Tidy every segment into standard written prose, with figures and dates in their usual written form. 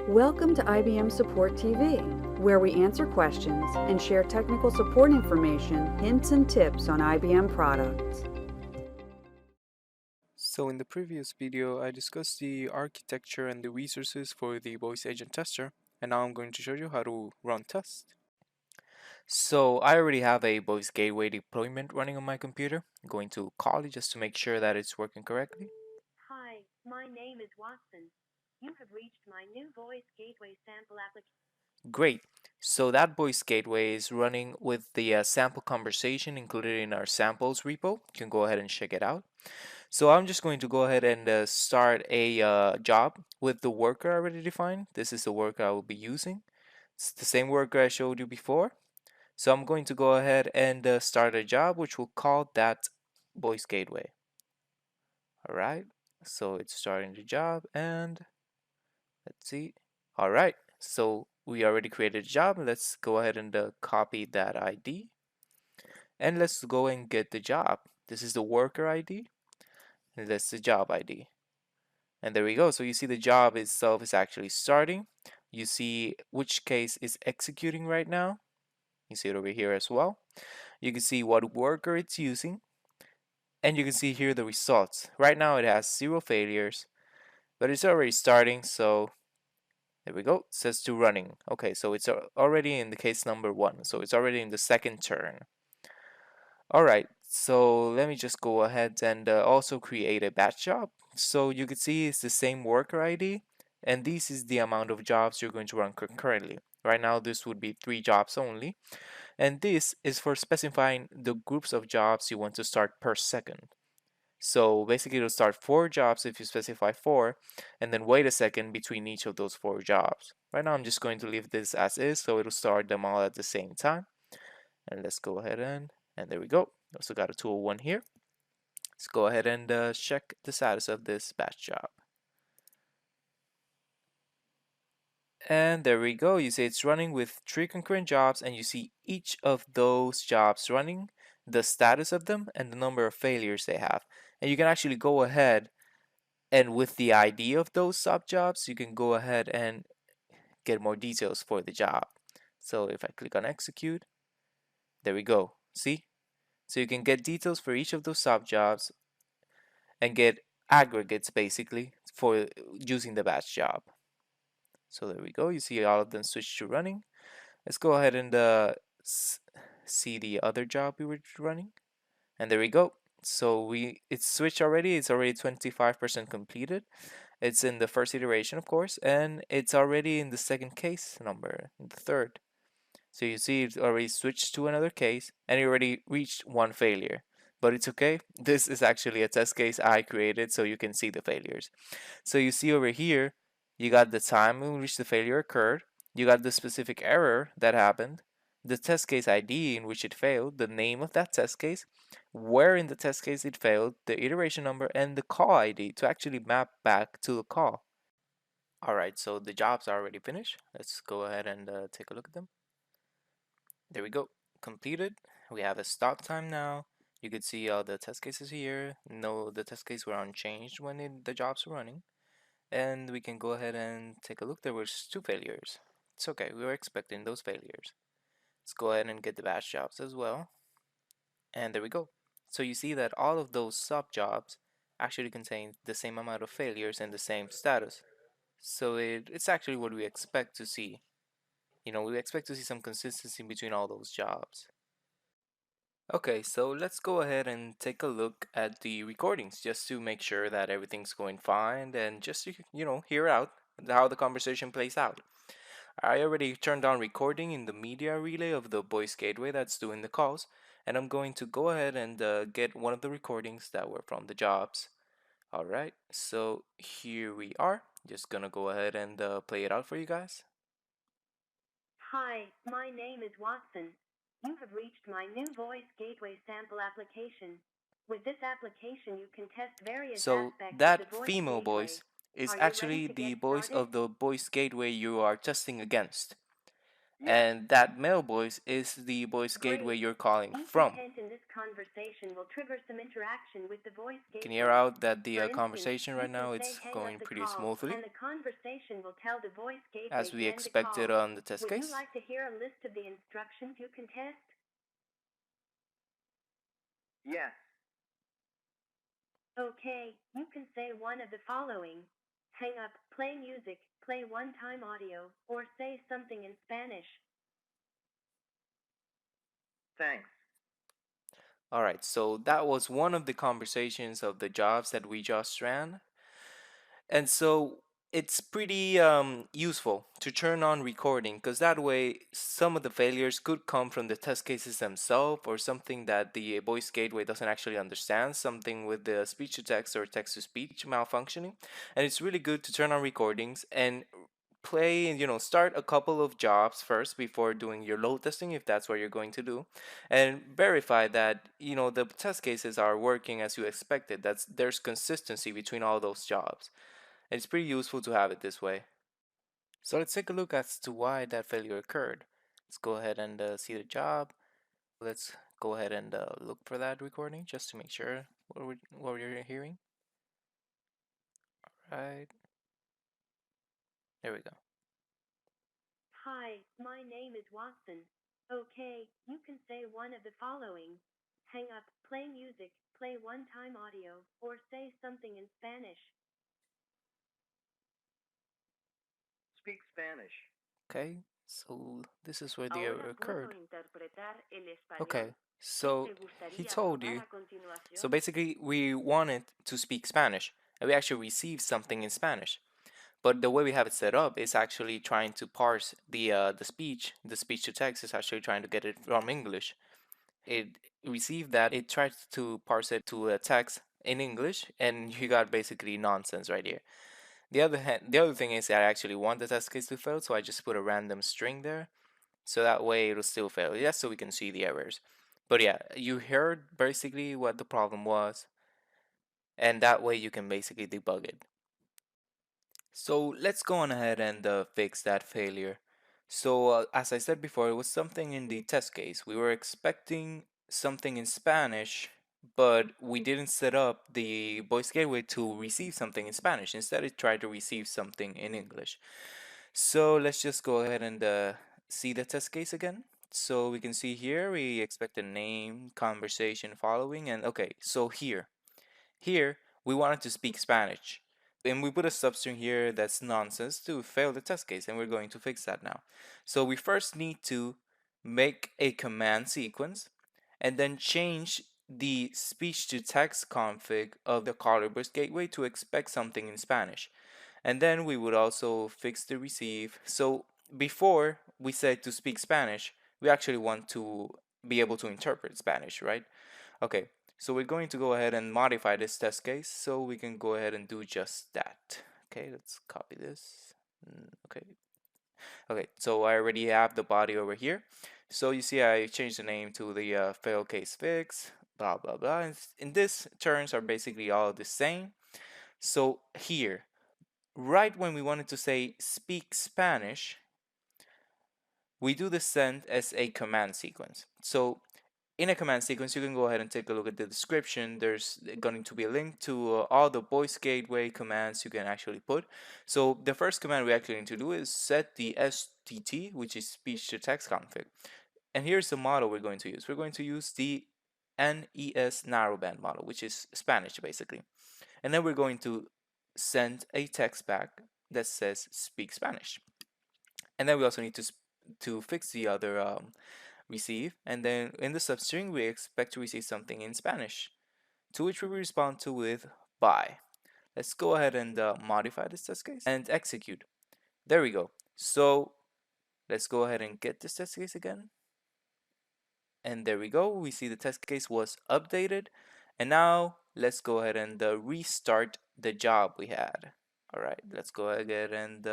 Welcome to IBM Support TV, where we answer questions and share technical support information, hints, and tips on IBM products. So in the previous video, I discussed the architecture and the resources for the voice agent tester, and now I'm going to show you how to run tests. So I already have a voice gateway deployment running on my computer. I'm going to call it just to make sure that it's working correctly. Hi, my name is Watson. You have reached my new voice gateway sample application. Great. So that voice gateway is running with the sample conversation included in our samples repo. You can go ahead and check it out. So I'm just going to go ahead and start a job with the worker already defined. This is the worker I will be using. It's the same worker I showed you before. So I'm going to go ahead and start a job which will call that voice gateway. All right. So it's starting the job and let's see. All right. So we already created a job. Let's go ahead and copy that ID and let's go and get the job. This is the worker ID and that's the job ID. And there we go. So you see the job itself is actually starting. You see which case is executing right now. You see it over here as well. You can see what worker it's using. And you can see here the results. Right now it has 0 failures, but it's already starting. So there we go. It says to running. Okay, so it's already in the case number 1. So it's already in the second turn. All right, so let me just go ahead and also create a batch job. So you can see it's the same worker ID, and this is the amount of jobs you're going to run concurrently. Right now, this would be 3 jobs only, and this is for specifying the groups of jobs you want to start per second. So basically, it'll start 4 jobs if you specify 4, and then wait a second between each of those 4 jobs. Right now, I'm just going to leave this as is, so it'll start them all at the same time. And let's go ahead and there we go. Also got a tool 1 here. Let's go ahead and check the status of this batch job. And there we go. You see it's running with 3 concurrent jobs, and you see each of those jobs running, the status of them, and the number of failures they have. And you can actually go ahead and with the ID of those sub jobs, you can go ahead and get more details for the job. So if I click on execute, there we go. See? So you can get details for each of those sub jobs and get aggregates basically for using the batch job. So there we go. You see all of them switch to running. Let's go ahead and see the other job we were running. And there we go. So it's switched already. It's already 25% completed. It's in the first iteration, of course, and it's already in the second case number, the third. So you see it already switched to another case and it already reached 1 failure. But it's okay. This is actually a test case I created so you can see the failures. So you see over here, you got the time in which the failure occurred, you got the specific error that happened, the test case ID in which it failed, the name of that test case, where in the test case it failed, the iteration number, and the call ID to actually map back to the call. Alright, so the jobs are already finished. Let's go ahead and take a look at them. There we go, completed. We have a stop time now. You could see all the test cases here. No, the test cases were unchanged when the jobs were running. And we can go ahead and take a look. There was 2 failures. It's okay, we were expecting those failures. Let's go ahead and get the batch jobs as well. And there we go. So you see that all of those sub jobs actually contain the same amount of failures and the same status. So it's actually what we expect to see. You know, we expect to see some consistency between all those jobs. Okay, so let's go ahead and take a look at the recordings just to make sure that everything's going fine and just to, hear out how the conversation plays out. I already turned on recording in the media relay of the voice gateway that's doing the calls, and I'm going to go ahead and get one of the recordings that were from the jobs. Alright, so here we are. Just gonna go ahead and play it out for you guys. Hi, my name is Watson. You have reached my new voice gateway sample application. With this application, you can test various So aspects that of the voice female gateway. voice is Are you ready actually to the get voice started? of the voice gateway you are testing against. And that male voice is the voice gateway Great. you're calling Each from. intent in this conversation will trigger some interaction with the voice You can hear gateway. out that the For instance, conversation you right can now, say it's hang up going the pretty call, smoothly, and the conversation will tell the voice gateway as to we end the expected call. on the test Would you case. like to hear a list of the instructions you can test? Yes. Okay, you can say one of the following. Hang up, play music, play one-time audio, or say something in Spanish. Thanks. Alright, so that was one of the conversations of the jobs that we just ran. And so it's pretty useful to turn on recording, because that way some of the failures could come from the test cases themselves, or something that the voice gateway doesn't actually understand, something with the speech to text or text to speech malfunctioning. And it's really good to turn on recordings and play and start a couple of jobs first before doing your load testing, if that's what you're going to do, and verify that the test cases are working as you expected, that there's consistency between all those jobs. And it's pretty useful to have it this way. So let's take a look as to why that failure occurred. Let's go ahead and see the job. Let's go ahead and look for that recording just to make sure what we're hearing. Right, there we go. Hi, my name is Watson. Okay, you can say one of the following. Hang up, play music, play one-time audio, or say something in Spanish. Speak Spanish. Okay, so this is where the Ahora error puedo occurred. interpretar el español. Okay, ¿Qué so te he gustaría told probar you. a continuación? So basically, we wanted to speak Spanish, and we actually received something in Spanish. But the way we have it set up is actually trying to parse the speech. The speech to text is actually trying to get it from English. It received that, it tried to parse it to a text in English, and you got basically nonsense right here. The other thing is that I actually want the test case to fail, so I just put a random string there, so that way it'll still fail. Just so we can see the errors. But yeah, you heard basically what the problem was, and that way you can basically debug it. So let's go on ahead and fix that failure. So as I said before, it was something in the test case. We were expecting something in Spanish, but we didn't set up the voice gateway to receive something in Spanish. Instead, it tried to receive something in English. So let's just go ahead and see the test case again. So we can see here we expect a name, conversation following, and okay, so here we wanted to speak Spanish. And we put a substring here that's nonsense to fail the test case, and we're going to fix that now. So we first need to make a command sequence and then change the speech to text config of the caller voice gateway to expect something in Spanish. And then we would also fix the receive. So before we said to speak Spanish, we actually want to be able to interpret Spanish, right? Okay, so we're going to go ahead and modify this test case so we can go ahead and do just that. Okay, let's copy this. Okay, so I already have the body over here. So you see I changed the name to the fail case fix, blah, blah, blah. And this terms are basically all the same. So here, right when we wanted to say speak Spanish, we do the send as a command sequence. So in a command sequence, you can go ahead and take a look at the description. There's going to be a link to all the voice gateway commands you can actually put. So the first command we actually need to do is set the STT, which is speech to text config. And here's the model we're going to use. We're going to use the NES narrowband model, which is Spanish basically. And then we're going to send a text back that says speak Spanish. And then we also need to fix the other receive, and then in the substring we expect to receive something in Spanish, to which we respond to with bye. Let's go ahead and modify this test case and execute. There we go. So let's go ahead and get this test case again. And there we go. We see the test case was updated. And now let's go ahead and restart the job we had. All right, let's go ahead and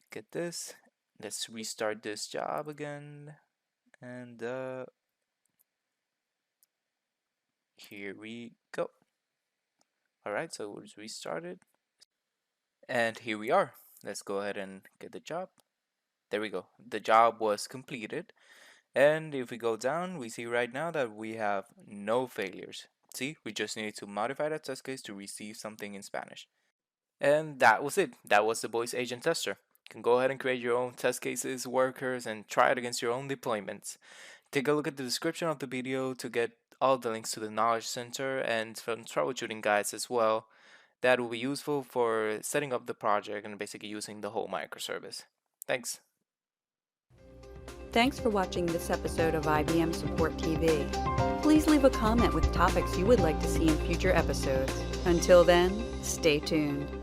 get this. Let's restart this job again. And here we go. Alright, so we'll just restart it. And here we are. Let's go ahead and get the job. There we go. The job was completed. And if we go down, we see right now that we have no failures. See, we just need to modify that test case to receive something in Spanish. And that was it. That was the Voice Agent Tester. You can go ahead and create your own test cases, workers, and try it against your own deployments. Take a look at the description of the video to get all the links to the Knowledge Center and some troubleshooting guides as well. That will be useful for setting up the project and basically using the whole microservice. Thanks. Thanks for watching this episode of IBM Support TV. Please leave a comment with topics you would like to see in future episodes. Until then, stay tuned.